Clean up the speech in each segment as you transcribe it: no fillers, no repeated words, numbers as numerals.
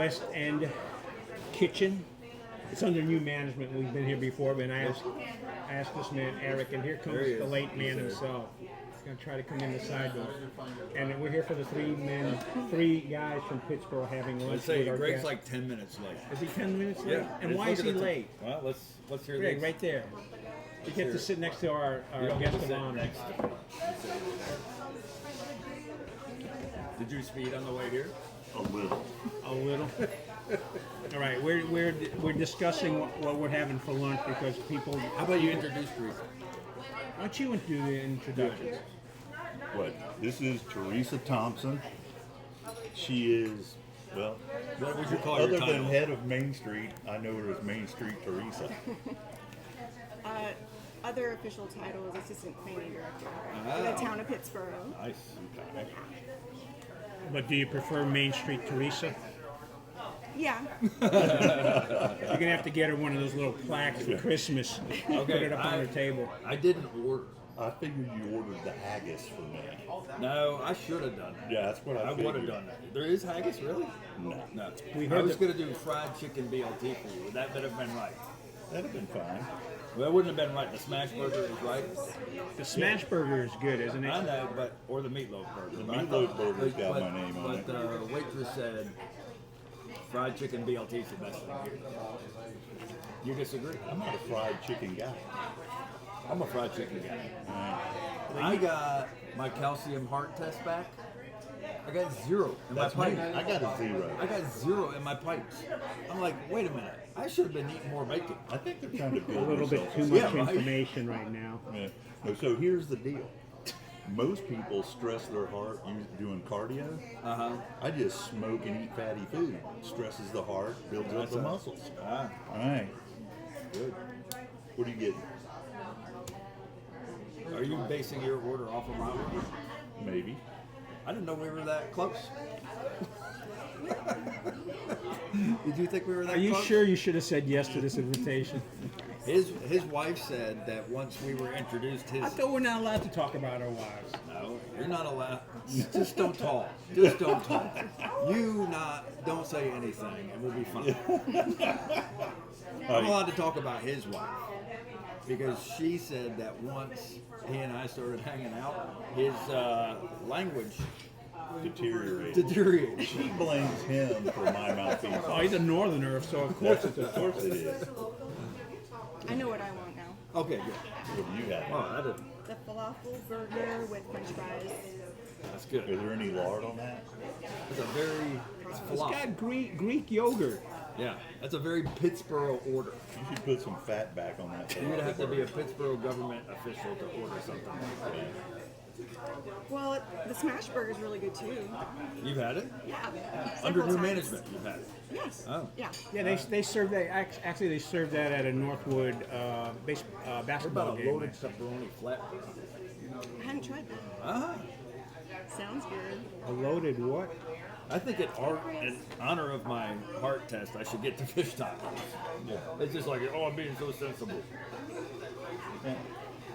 West End kitchen. It's under new management. We've been here before, but I asked this man, Eric, and here comes the late man himself. He's going to try to come in the side door. And we're here for the three guys from Pittsboro having lunch. Let's say with our Greg's guest. like 10 minutes late. Is he 10 minutes late? Yeah. And why is he late? Well, let's hear Greg, this. right there. You get to sit next to our guest of honor. Did you speed on the way here? A little. A little. All right, we're discussing what we're having for lunch because people. How about you introduce Theresa? Why don't you do the introductions? What? This is Theresa Thompson. She is, well, What would you call your other title? than head of Main Street, I know her as Main Street Theresa. Other official title is Assistant Planning Director for the town of Pittsboro. Nice. Okay. But do you prefer Main Street Teresa? Yeah. You're gonna have to get her one of those little plaques for Christmas. Put it up on her table. I didn't order. I figured you ordered the haggis for me. No, I should have done it. Yeah, that's what I would figured. have done that. There is haggis, really? No. No. We I heard was that- going to do fried chicken BLT for you. Would that have been right? That'd have been fine. Well, it wouldn't have been right. The smash burger is right. The smash burger is good, isn't it? I know, or the meatloaf burger. The But I meatloaf thought- burger's got but- my name on it. But the waitress said fried chicken BLT is the best thing here. You disagree? I'm not a fried chicken guy. I'm a fried chicken guy. I got my calcium heart test back. I got 0 in That's my me. pipe. I got a 0. I got 0 in my pipes. I'm like, wait a minute. I should have been eating more bacon. I think they're trying to A build little bit themselves too a much Yeah, right. information right now. Yeah. No, so here's the deal. Most people stress their heart doing cardio. Uh-huh. I just smoke and eat fatty food. Stresses the heart, builds up the muscles. Ah, All right. good. What are you getting? Are you basing your order off of my order? Maybe. I didn't know we were that close. Did you think we were that Are you close? sure you should have said yes to this invitation? His wife said that once we were introduced, I thought we're not allowed to talk about our wives. No, you're not allowed. Just don't talk. Just don't talk. Don't say anything, and we'll be fine. I'm allowed to talk about his wife because she said that once he and I started hanging out, his language Deteriorated. deteriorated. She blames him for my mouthpiece. Oh, he's a northerner, so of course it's Of course it is. I know what I want now. Okay, good. What do you got? Oh, I didn't. The falafel burger with french fries. That's good. Is there any lard on that? It's a very It's falafel. got Greek yogurt. Yeah, that's a very Pittsboro order. You should put some fat back on that. You're gonna have to be a Pittsboro government official to order something like that. Well, the smash burger is really good too. You've had it Yeah. under Several new times. management. You've had it. Yes. Oh. Yeah. Yeah, they serve that. Actually, they serve that at a Northwood What basketball about a game. loaded pepperoni flat? I hadn't tried that. Ah, Sounds good. A loaded what? I think in honor of my heart test, I should get the fish tacos. Yeah. It's just like, oh, I'm being so sensible.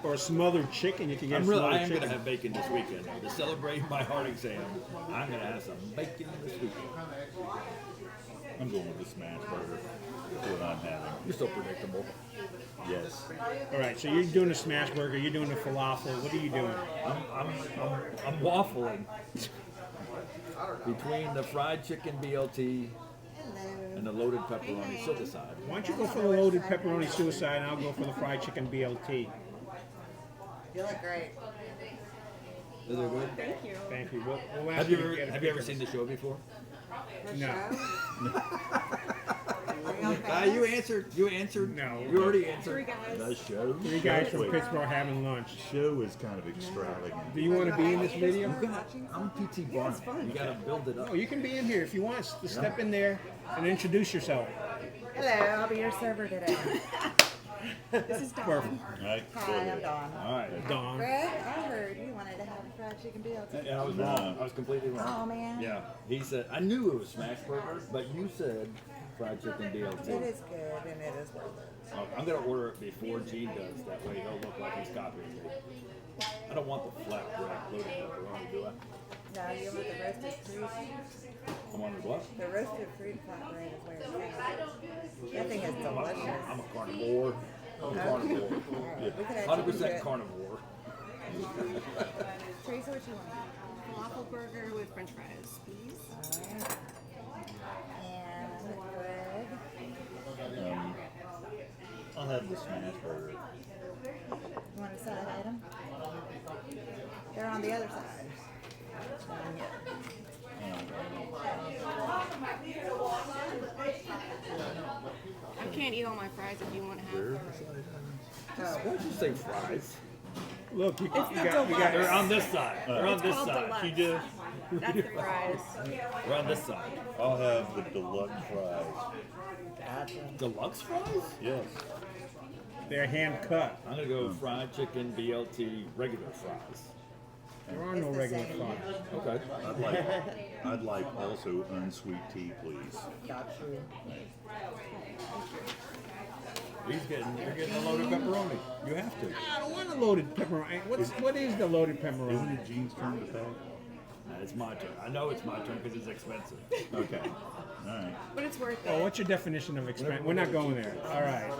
Or a smothered chicken? You can get I smothered am chicken. gonna have bacon this weekend though. To celebrate my heart exam, I'm gonna have some bacon this weekend. I'm going with the smash burger. That's what I'm having. You're so predictable. Yes. All right, so you're doing a smash burger. You're doing a falafel. What are you doing? I'm waffling between the fried chicken BLT and the loaded pepperoni. So decide. Why don't you go for the loaded pepperoni suicide, and I'll go for the fried chicken BLT. You look great. Is it good? Thank you. Thank you. We'll ask Have you to ever get a have you ever picture. seen the show before? No. You answered. You answered. No. You already answered. Three guys. The show. Three guys from Wait. Pittsboro having lunch. Show is kind of extravagant. Do you want to be in this video? I'm PT Barnum. You gotta build it up. Oh, you can be in here if you want. Just step in there and introduce yourself. Hello, I'll be your server today. This is Dawn. Perfect. All right. Hi, I'm Dawn. All right. Dawn. Greg, I heard you wanted to have a fried chicken BLT. Yeah, I was wrong. I was completely wrong. Oh man. Yeah. He said I knew it was smash burger, but you said fried chicken BLT. It is good and it is worth it. I'm gonna order it before Gene does. That way he'll look like he's copying me. I don't want the flat bread loaded pepperoni, do I? No, you want the roasted fruit. I want the what? The roasted fruit flatbread is where it's at. That thing is delicious. I'm a carnivore. I'm a carnivore. We could actually 100% do it. carnivore. Teresa, what you want? Waffle burger with French fries, please. Alright. And bread. I'll have the smash burger. You want a side item? They're on the other side. Down here. I can't eat all my fries if you want to have. Why'd you say fries? Look, you It's the got deluxe. They're on this side. They're on this called side. deluxe. She just. That's the fries. We're on this side. I'll have the deluxe fries. Gotcha. Deluxe fries? Yes. they're hand cut. I'm gonna go fried chicken, BLT, regular fries. There are no It's the regular same. fries. Okay. I'd like also unsweet tea, please. Got you. You're getting a loaded pepperoni. You have to. I don't want a loaded pepperoni. What is the loaded Isn't pepperoni? it Gene's turn to pay? It's my turn. I know it's my turn because it's expensive. Okay. All right. But it's worth Oh, it. what's your definition of expense? We're not going there. All right.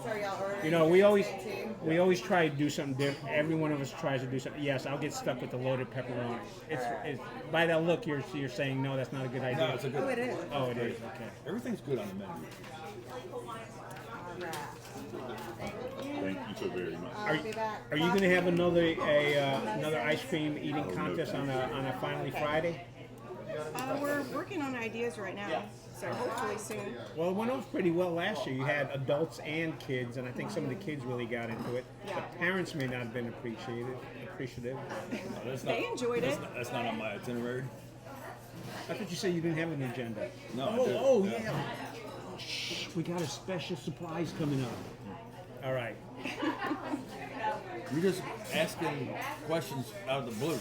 So are y'all ordering? You know, we always try to do something different. Every one of us tries to do something. Yes, I'll get stuck with the loaded pepperoni. It's by that look, you're saying no, that's not a good idea. No, it's a good. Oh, it is. Oh, it is. Okay. Everything's good on the menu. All right. Thank you so very much. I'll be back. Are you going to have another ice cream eating contest on a Finally Friday? We're working on ideas right now, so hopefully soon. Well, it went off pretty well last year. You had adults and kids, and I think some of the kids really got into it. Yeah. The parents may not have been appreciative. No, that's They enjoyed it. That's not on my itinerary. I thought you said you didn't have an agenda. No, I Oh, do. oh yeah. Shh, we got a special surprise coming up. All right. You're just asking questions out of the blue,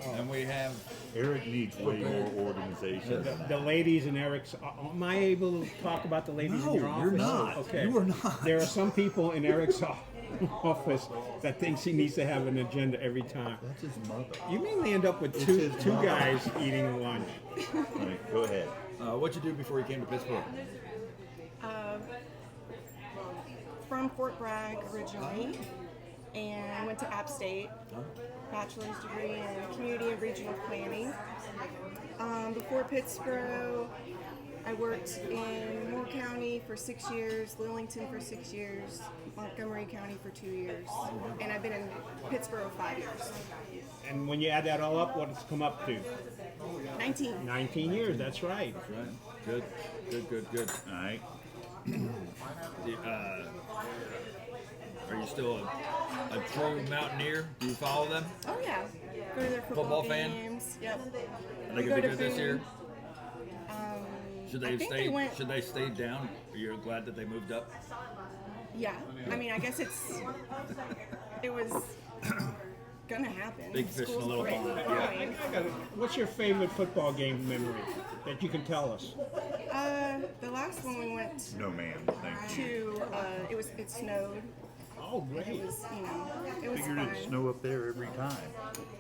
and we have. Eric needs way more organization. The ladies in Eric's. Am I able to talk about the ladies in your No, office? you're not. Okay. You are not. There are some people in Eric's office that thinks he needs to have an agenda every time. That's his mother. You mainly end up with It's two his mom. guys eating lunch. All right, go ahead. What'd you do before you came to Pittsburgh? From Fort Bragg originally, and went to App State, bachelor's degree in community and regional planning. Before Pittsboro, I worked in Moore County for 6 years, Lillington for 6 years, Montgomery County for 2 years, and I've been in Pittsboro 5 years. And when you add that all up, what does it come up to? 19. 19 years, that's right. Right. Good. All right. Are you still a true Mountaineer? Do you follow them? Oh yeah, go to their Football football fan? games. Yep. Are they gonna be good this year? Should I they think stay? they went- Should they stay down? Are you glad that they moved up? Yeah. I mean, I guess it was gonna happen. Big fish in a School's little great. pond. Fine. What's your favorite football game memory that you can tell us? The last one we went No, ma'am. Thank you. to, it snowed. Oh, great. It was, it was Figured fun. it'd snow up there every time.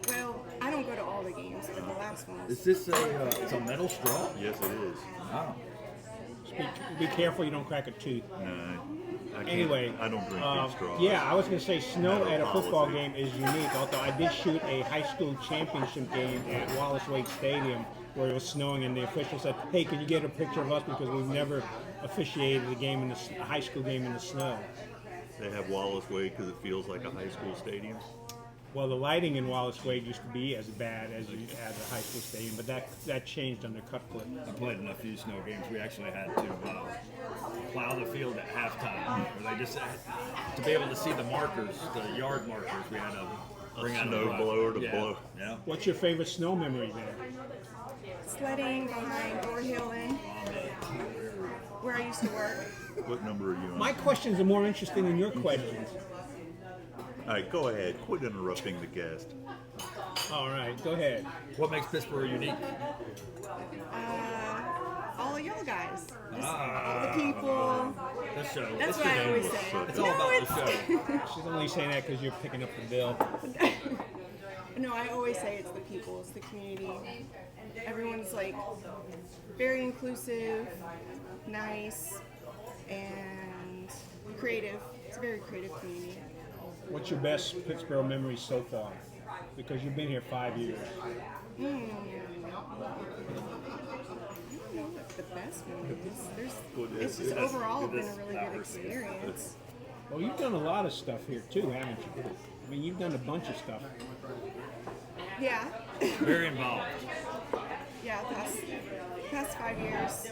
Well, I don't go to all the games, but the last one was. Is this it's a metal straw? Yes, it is. Wow. Be careful you don't crack a tooth. No, I can't. Anyway, I don't drink big straws. yeah, I was going to say snow Matter at a of football policy. game is unique. Although I did shoot a high school championship game at Wallace Wade Stadium where it was snowing, and the official said, "Hey, can you get a picture of us because we've never officiated a high school game in the snow." They have Wallace Wade because it feels like a high school stadium. Well, the lighting in Wallace Wade used to be as bad as you had the high school stadium, but that changed under Cutcliffe. I played in a few snow games. We actually had to plow the field at halftime. Where they just to be able to see the markers, the yard markers, we had to bring out snow blower to blow. Yeah. What's your favorite snow memory there? Sledding behind Gore Hill Inn, where I used to work. What number are you on? My questions are more interesting than your questions. All right, go ahead. Quit interrupting the guest. All right, go ahead. What makes Pittsboro unique? All all y'all guys. Just all the people. The show. That's It's what the I always name. say. It's all about the show. She's only saying that because you're picking up the bill. No, I always say it's the people, it's the community. Everyone's like very inclusive, nice, and creative. It's a very creative community. What's your best Pittsboro memory so far? Because you've been here 5 years. I don't know what the best one is. It's just overall been a really good experience. Well, you've done a lot of stuff here too, haven't you? I mean, you've done a bunch of stuff. Yeah. Very involved. Yeah, past 5 years,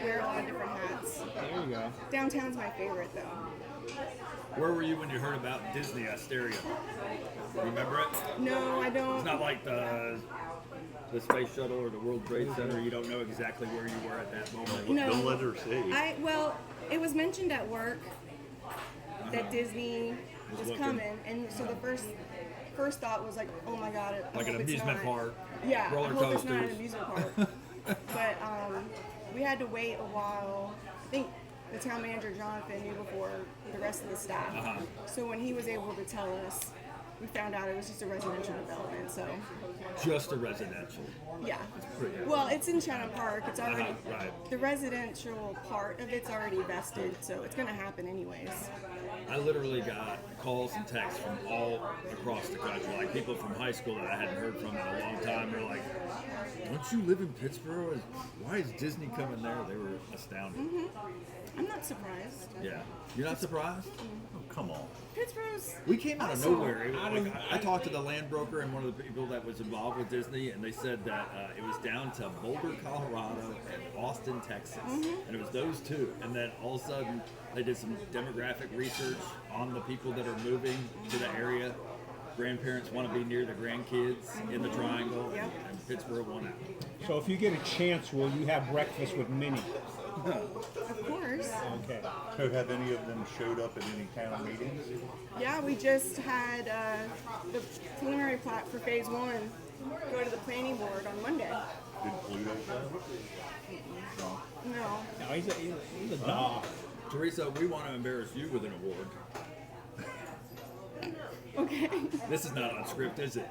wear a lot of different hats. There you go. Downtown's my favorite though. Where were you when you heard about Disney Asteria? Remember it? No, I don't. It's not like the Space Shuttle or the World Trade Center. You don't know exactly where you were at that moment. No. Don't let her say. Well, it was mentioned at work that Disney was looking. coming, and so the first thought was like, oh my god, I Like an hope it's amusement not. park. Yeah, roller I hope it's not an coasters. amusement park. But we had to wait a while. I think the town manager Jonathan knew before the rest of the staff. Uh-huh. So when he was able to tell us, we found out it was just a residential development. So Just a residential. yeah. Pretty. Well, it's in Chatham Park. It's already Right. the residential part of it's already vested, so it's gonna happen anyways. I literally got calls and texts from all across the country, like people from high school that I hadn't heard from in a long time. They're like, "Don't you live in Pittsboro? Why is Disney coming there?" They were astounded. I'm not surprised. Yeah, you're not surprised? Oh, come on. Pittsburgh's We came out of awesome. nowhere. It was like, I talked to the land broker and one of the people that was involved with Disney, and they said that it was down to Boulder, Colorado, and Austin, Texas, and it was those two. And then all of a sudden, they did some demographic research on the people that are moving to the area. Grandparents want to be near the grandkids in the triangle, Yep. and Pittsburgh won out. So if you get a chance, will you have breakfast with Minnie? Of course. Okay. So have any of them showed up at any town meetings? Yeah, we just had the preliminary plat for phase 1 go to the planning board on Monday. Did Pluto go? No. No, he's a dog. Theresa, we want to embarrass you with an award. Okay. This is not on script, is it?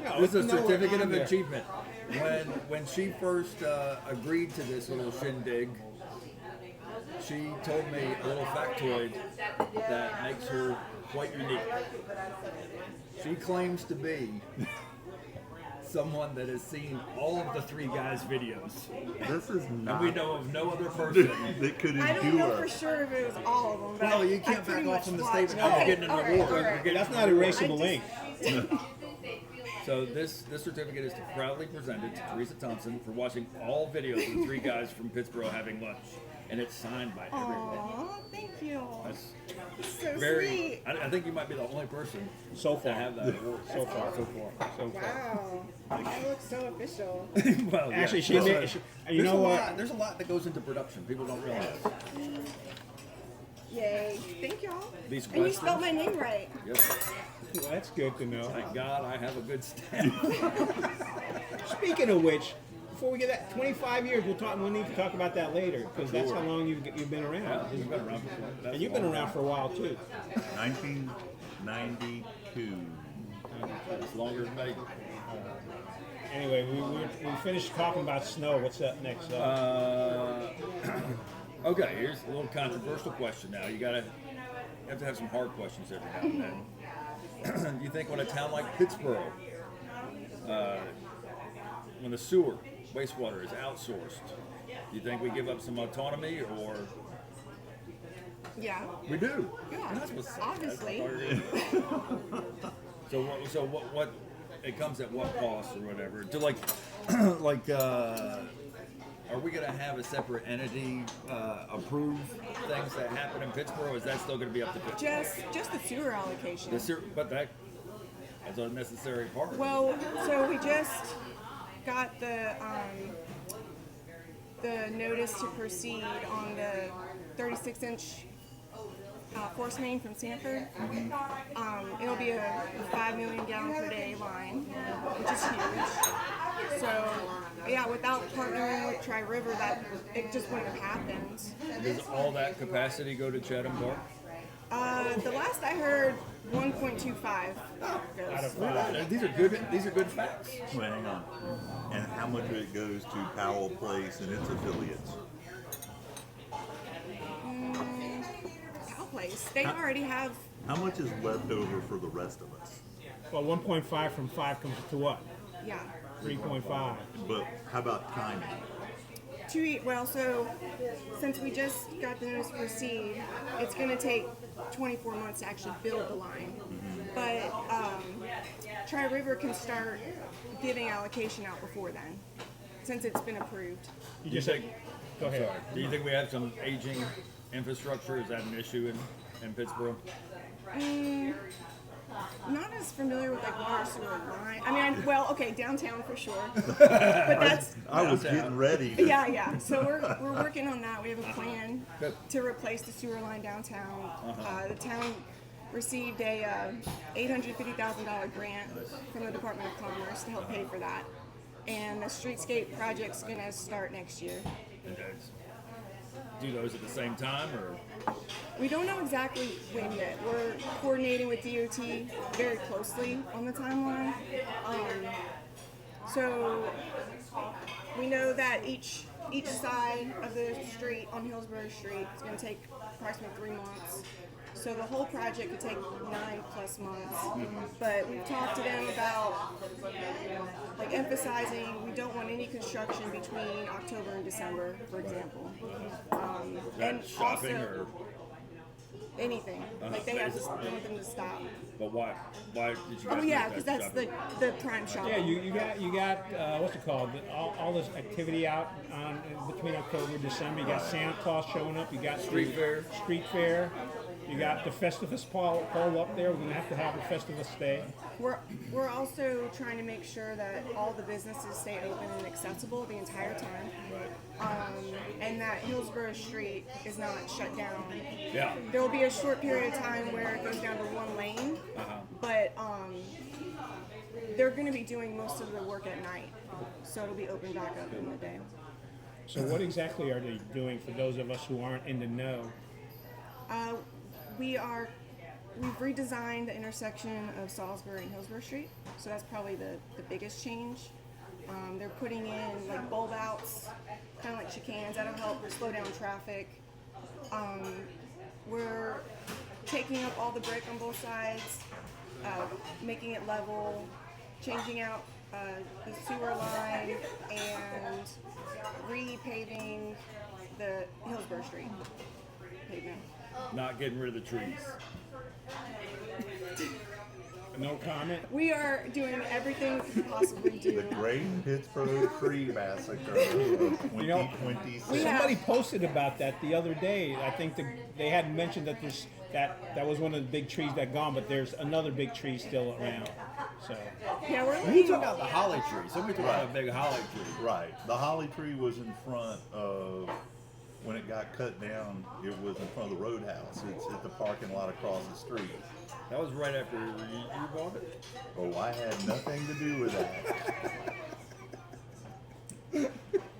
No, This is a no, certificate I'm of there. achievement. When she first agreed to this little shindig, she told me a little factoid that makes her quite unique. She claims to be someone that has seen all of the Three Guys videos. This is And not. we know of no other person. They could I don't know for endure. sure if it was all of them. But Well, you I can't pretty back off much from the watched- statement. Oh, you're getting an all right, award. all You're right. getting That's an not award. erasable link. So this certificate is proudly presented to Theresa Thompson for watching all videos of the Three Guys from Pittsboro having lunch, and it's signed by everyone. Aw, thank you. That's That's so very. sweet. I think you might be the only person So to far. have that award So far. So far. So far. Wow. That looks so official. Well, yeah. Actually, she There's made- a- she- you there's know a what? lot- There's a lot that goes into production. People don't realize. Yay. Thank y'all. These And you spelled my questions. name right. Yep. Well, that's good to know. Thank God I have a good staff. Speaking of which, before we get that 25 years, we'll need to talk about that later because that's how long you've been around. Yeah, you've been around for that's And you've a been long around time. for a while too. 1992. It's longer than me. Anyway, we finished talking about snow. What's up next? Okay, here's a little controversial question now. You have to have some hard questions every now and then. You think when a town like Pittsboro, when the sewer, wastewater is outsourced, you think we give up some autonomy or Yeah. we do? Yeah, You're not supposed to say that. obviously. So what it comes at what cost or whatever? To are we going to have a separate entity approve things that happen in Pittsboro? Or is that still going to be up to Pittsboro? Just the sewer allocation. But that's a necessary part. Well, so we just got the notice to proceed on the 36-inch force main from Sanford. It'll be a 5 million gallon per day line, which is huge. So yeah, without partnering with Tri River, that it just wouldn't have happened. Does all that capacity go to Chatham Park? The last I heard, 1.25 goes. Out of 5. These are good. These are good facts. Wait, hang on. And how much of it goes to Powell Place and its affiliates? Cow Place. They already have. How much is left over for the rest of us? Well, 1.5 from 5 comes to what? Yeah. 3.5. But how about timing? Well, so since we just got the notice to proceed, it's going to take 24 months to actually build the line. But Tri River can start giving allocation out before then, since it's been approved. You just say, go ahead. Sorry. Do you think we have some aging infrastructure? Is that an issue in Pittsboro? Not as familiar with like water sewer line. I mean, well, okay, downtown for sure, but that's I was getting ready to. yeah. So we're working on that. We have a plan to replace the sewer line downtown. The town received a $850,000 grant from the Department of Commerce to help pay for that, and the streetscape project's gonna start next year. And guys, do those at the same time, or We don't know exactly when yet. We're coordinating with DOT very closely on the timeline. So we know that each side of the street on Hillsborough Street is going to take approximately 3 months. So the whole project could take 9+ months. But we've talked to them about like emphasizing we don't want any construction between October and December, for example. And shopping also, or? anything. Like they have to want them to stop. But why? Why did you? Oh guys yeah, make because that that's shopping? the prime shop. Yeah, you got what's it called? All this activity out on between October and December. You got Santa Claus showing up. You got Street fair. Street fair. You got the Festivus pole up there. We're gonna have to have a Festivus stay. We're also trying to make sure that all the businesses stay open and accessible the entire time, and that Hillsborough Street is not shut down. Yeah. There will be a short period of time where it goes down to one lane, but they're going to be doing most of the work at night, so it'll be open back up in the day. So what exactly are they doing for those of us who aren't in the know? We've redesigned the intersection of Salisbury and Hillsborough Street, so that's probably the biggest change. They're putting in like bulb outs, kind of like chicanes, that'll help slow down traffic. We're taking up all the brick on both sides, making it level, changing out the sewer line, and repaving the Hillsborough Street pavement. Not getting rid of the trees. No comment. We are doing everything we can possibly do. The Great Pittsboro Tree Massacre of 2026. we have- Somebody posted about that the other day. I think they had mentioned that that was one of the big trees that gone, but there's another big tree still around. So Yeah, we're Who looking. took out the holly tree? Somebody took out a big holly tree. Right. The holly tree was in front of, when it got cut down, it was in front of the roadhouse. It's at the parking lot across the street. That was right after you bought it. Oh, I had nothing to do with that.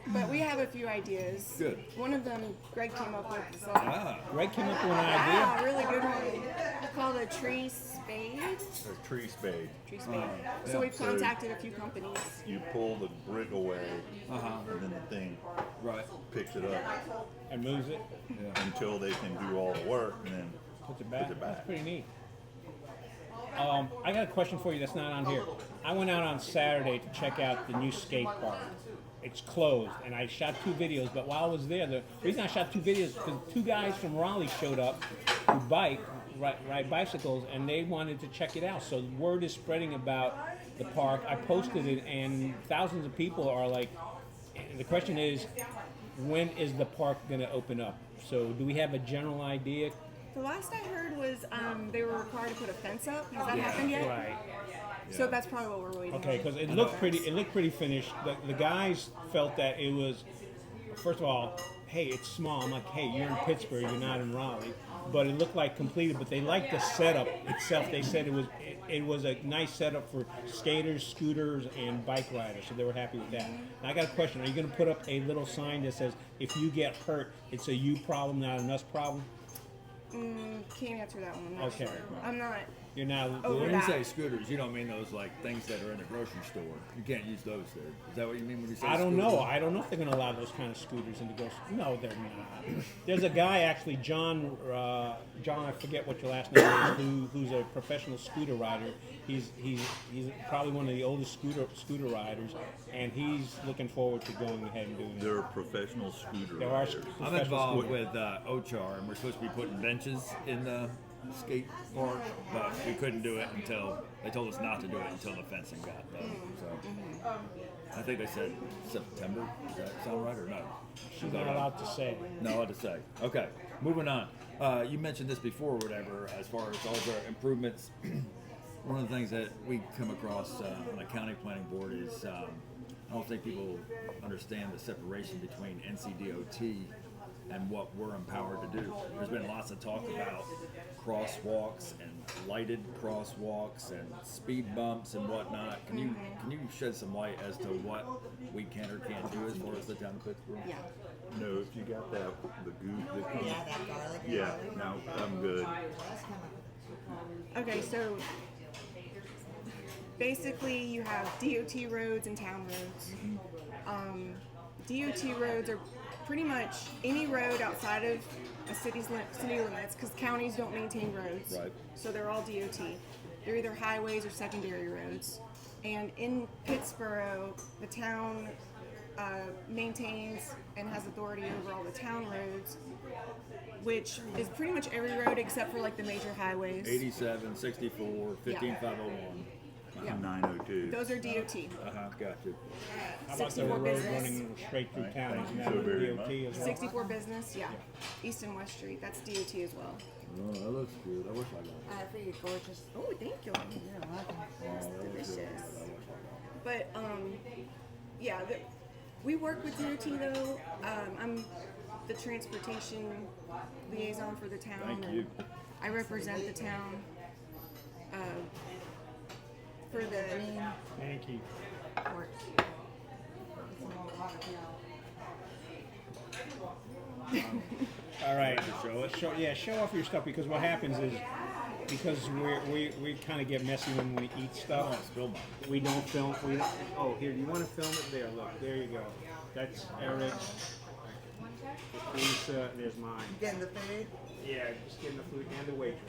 But we have a few ideas. Good. One of them Greg came up with. Is like, Ah, Greg came up with an idea. yeah, really good one. It's called a tree spade. A tree spade. Tree spade. So we've So- contacted a few companies. You pull the brick away, Uh-huh. and then the thing right. picks it up And moves it, until they can do all the work, and then puts it back. Puts it back. That's pretty neat. I got a question for you that's not on here. I went out on Saturday to check out the new skate park. It's closed, and I shot 2 videos. But while I was there, the reason I shot 2 videos is because 2 guys from Raleigh showed up who ride bicycles, and they wanted to check it out. So word is spreading about the park. I posted it, and thousands of people are like. The question is, when is the park going to open up? So do we have a general idea? The last I heard was they were required to put a fence up. Has that happened yet? Right. So that's probably what we're waiting Okay, on. because it looked pretty finished. The guys felt that it was, first of all, hey, it's small. I'm like, hey, you're in Pittsburgh, you're not in Raleigh. But it looked like completed. But they liked the setup itself. They said it was a nice setup for skaters, scooters, and bike riders. So they were happy with that. Now I got a question. Are you going to put up a little sign that says, if you get hurt, it's a you problem, not an us problem? Can't answer that one. I'm not Okay. sure. I'm not. You're not. Over When you that. say scooters, you don't mean those like things that are in a grocery store. You can't use those there. Is that what you mean when you say I don't scooters? know. I don't know if they're going to allow those kind of scooters in the grocery. No, they're not. There's a guy actually, John. I forget what your last name is. Who's a professional scooter rider. He's probably one of the oldest scooter riders, and he's looking forward to going ahead and doing They're it. professional scooter There are riders. I'm professional involved scooter- with OCHAR, and we're supposed to be putting benches in the skate park, but we couldn't do it until they told us not to do it until the fencing got done. So I think they said September. Does that sound right or no? She's not allowed to say. Not allowed to say. Okay, moving on. You mentioned this before, or whatever, as far as all the improvements. One of the things that we come across on the county planning board is I don't think people understand the separation between NCDOT and what we're empowered to do. There's been lots of talk about crosswalks and lighted crosswalks and speed bumps and whatnot. Can you shed some light as to what we can or can't do as far as the town of Pittsboro? Yeah. No, if you got that, the goop that comes. Yeah, that garlic. Yeah, no, I'm good. Okay, so basically you have DOT roads and town roads. DOT roads are pretty much any road outside of a city limits, because counties don't maintain roads. Right. So they're all DOT. They're either highways or secondary roads. And in Pittsboro, the town maintains and has authority over all the town roads, which is pretty much every road except for like the major highways. 87, 64, 15501. Yeah. 902. Those are DOT. Got you. How about the 64 road business. running straight through town? Thank Isn't you that so very DOT much. as well? 64 business, yeah. East and West Street, that's DOT as well. Oh, that looks good. I wish I got it. I figured gorgeous. Oh, thank you. You're welcome. It's delicious. But yeah, we work with DOT though. I'm the transportation liaison for the town. Thank and you. I represent the town for the. Thank you. Work. All right. Show off your stuff, because what happens is, because we kind of get messy when we eat stuff. Spill mine. We don't film. Oh, here. You want to film it? There. Look. There you go. That's Eric. Lisa. There's mine. Getting the food. Yeah, just getting the food and the waitress.